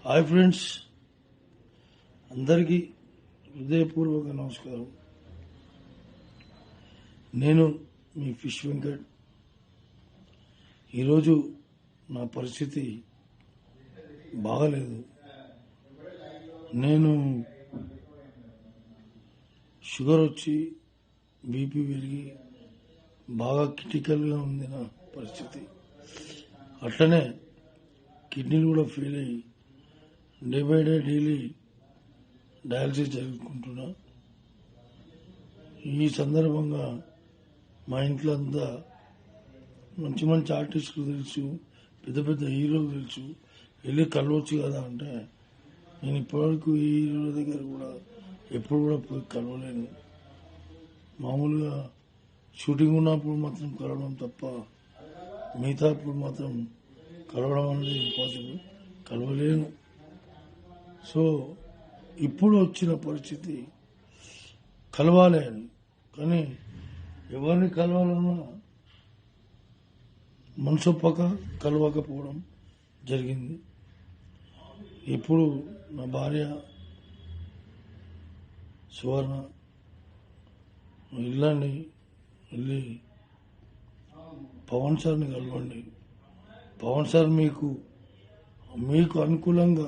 Hi friends, అందరికీ హృదయపూర్వక నమస్కారం. నేను మీ ఫిష్ వెంకట్. ఈరోజు నా పరిస్థితి బాగలేదు. నేను షుగర్ వచ్చి బీపీ పెరిగి బాగా క్రిటికల్గా ఉంది నా పరిస్థితి. అట్లనే కిడ్నీలు కూడా ఫెయిల్ అయ్యి day by day daily dialysis జరుపుకుంటున్నా. ఈ సందర్భంగా మా ఇంట్లో అంతా మంచి మంచి ఆర్టిస్టులు తెలుసు, పెద్ద పెద్ద హీరోలు తెలుసు, వెళ్ళి కలవచ్చు కదా అంటే నేను ఇప్పటివరకు ఈ హీరోల దగ్గర కూడా ఎప్పుడు కూడా పోయి కలవలేను. మామూలుగా షూటింగ్ ఉన్నప్పుడు మాత్రం కలవడం తప్ప మిగతా అప్పుడు మాత్రం కలవడం అనేది ఇంపాసిబుల్, కలవలేను. సో ఇప్పుడు వచ్చిన పరిస్థితి కలవాలి అని, కానీ ఎవరిని కలవాలన్నా మనసొప్పక కలవకపోవడం జరిగింది. ఇప్పుడు నా భార్య సువర్ణ వెళ్ళండి, వెళ్ళి పవన్ సార్ని కలవండి, పవన్ సార్ మీకు అనుకూలంగా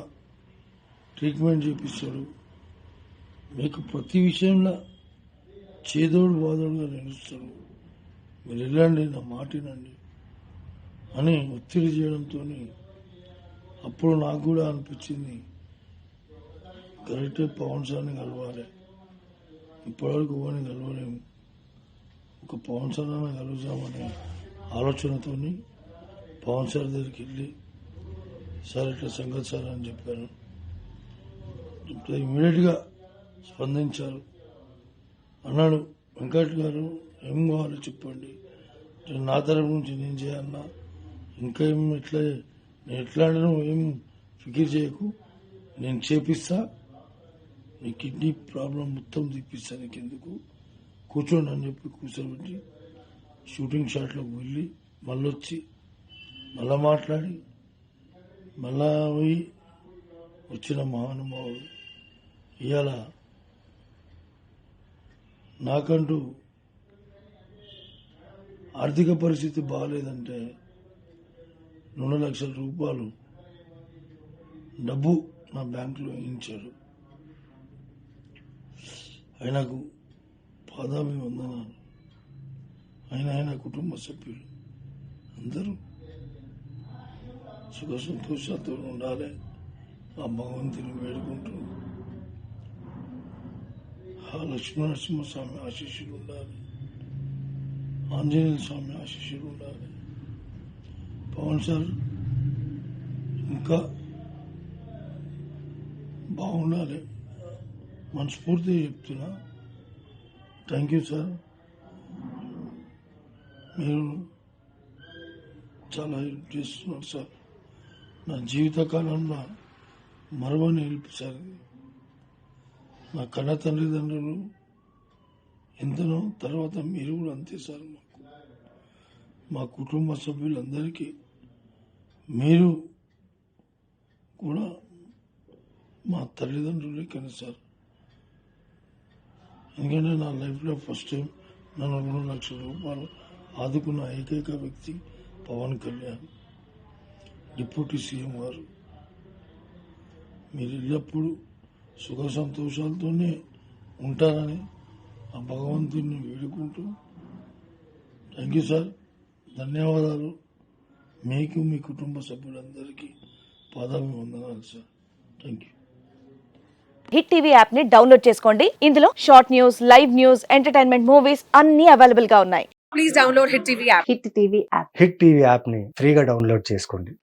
ట్రీట్మెంట్ చేపిస్తాడు, మీకు ప్రతి విషయంలో చేదోడు బాదోడుగా నిలుస్తాడు, మీరు వెళ్ళండి, నా మాటినండి అని ఒత్తిడి చేయడంతో అప్పుడు నాకు కూడా అనిపించింది కరెక్టే, పవన్ సార్ని కలవాలి. ఇప్పటివరకు ఎవరిని కలవలేము, ఒక పవన్ సార్ అన్న కలుద్దామనే ఆలోచనతో పవన్ సార్ దగ్గరికి వెళ్ళి సార్ ఇట్లా సంగతి సార్ అని చెప్పాను. ఇప్పుడు ఇమీడియట్గా స్పందించారు. అన్నాడు, వెంకట్ గారు ఏం కావాలో చెప్పండి, నా తరపు నుంచి నేను చేయాలన్నా, ఇంకా ఏం నేను ఎట్లా అంటే ఏం ఫికిర్ చేయకు, నేను చేపిస్తా, నీ కిడ్నీ ప్రాబ్లం మొత్తం తీపిస్తా, నీకు ఎందుకు కూర్చోండి అని చెప్పి కూర్చోబెట్టి షూటింగ్ షాట్లోకి వెళ్ళి మళ్ళీ వచ్చి మళ్ళా మాట్లాడి మళ్ళా పోయి వచ్చిన మహానుభావుడు. ఇవాళ నాకంటూ ఆర్థిక పరిస్థితి బాగాలేదంటే 2 లక్షల రూపాయలు డబ్బు నా బ్యాంకులో వేయించాడు. ఆయనకు పాదాభివందనాలు. ఆయన కుటుంబ సభ్యులు అందరూ సుఖ సంతోషాలతో ఉండాలి, ఆ భగవంతుని వేడుకుంటూ ఆ లక్ష్మీనరసింహస్వామి ఆశీస్సులు ఉండాలి, ఆంజనేయ స్వామి ఆశీస్సులు ఉండాలి. పవన్ సార్ ఇంకా బాగుండాలి, మనస్ఫూర్తిగా చెప్తున్నా. థ్యాంక్ యూ సార్, మీరు చాలా హెల్ప్ చేస్తున్నారు సార్. నా జీవితకాలంలో మరవని హెల్ప్ సార్. నా కన్న తల్లిదండ్రులు ఎంతనో, తర్వాత మీరు కూడా అంతే సార్. మా కుటుంబ సభ్యులందరికీ మీరు కూడా మా తల్లిదండ్రులే కానీ సార్. ఎందుకంటే నా లైఫ్లో ఫస్ట్ టైం నన్ను 2 లక్షల రూపాయలు ఆదుకున్న ఏకైక వ్యక్తి పవన్ కళ్యాణ్, డిప్యూటీ సీఎం గారు. మీరు ఎల్లప్పుడూ సుఖ సంతోషాలతోనే ఉంటారని ఆ భగవంతుని వేడుకుంటూ థ్యాంక్ యూ సార్, ధన్యవాదాలు. మీకు మీ కుటుంబ సభ్యులందరికీ పాదాభివందనాలు sir. Thank you. Hit TV app ని డౌన్లోడ్ చేసుకోండి. ఇందులో short news, live news, entertainment movies అన్ని అవైలబుల్ గా ఉన్నాయి. Please download hit TV app. Hit TV app ని ఫ్రీగా డౌన్లోడ్ చేసుకోండి.